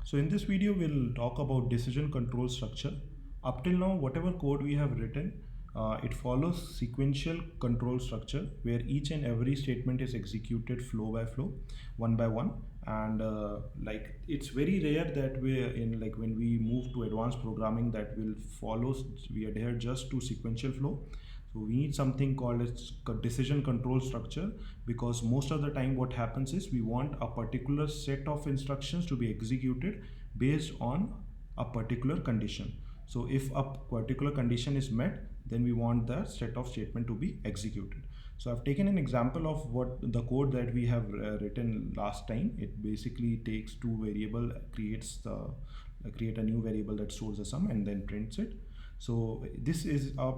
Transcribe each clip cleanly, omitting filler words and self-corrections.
So in this video, we'll talk about decision control structure. Up till now, whatever code we have written, it follows sequential control structure where each and every statement is executed flow by flow, one by one. And like it's very rare that we in like when we move to advanced programming that will follow, we adhere just to sequential flow. So we need something called as decision control structure, because most of the time what happens is we want a particular set of instructions to be executed based on a particular condition. So if a particular condition is met, then we want that set of statement to be executed. So I've taken an example of what the code that we have written last time. It basically takes two variable, create a new variable that stores a sum and then prints it. So this is a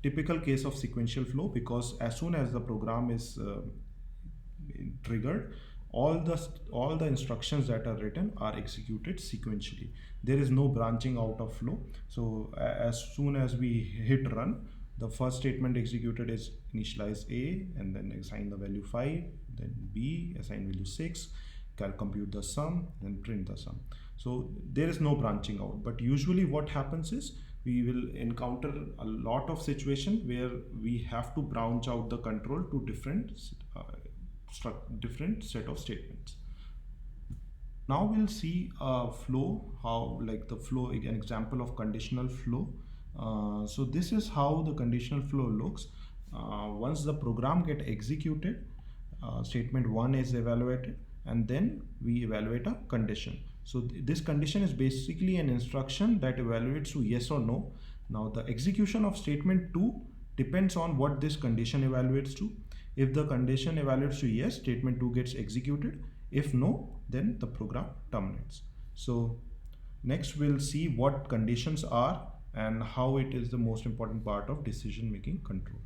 typical case of sequential flow, because as soon as the program is triggered, all the instructions that are written are executed sequentially. There is no branching out of flow. So as soon as we hit run, the first statement executed is initialize A and then assign the value 5, then B, assign value 6, compute the sum, then print the sum. So there is no branching out. But usually what happens is we will encounter a lot of situations where we have to branch out the control to different set of statements. Now we'll see a flow, how like the flow, an example of conditional flow. So this is how the conditional flow looks. Once the program get executed, statement 1 is evaluated, and then we evaluate a condition. So this condition is basically an instruction that evaluates to yes or no. Now the execution of statement 2 depends on what this condition evaluates to. If the condition evaluates to yes, statement 2 gets executed. If no, then the program terminates. So next we'll see what conditions are and how it is the most important part of decision making control.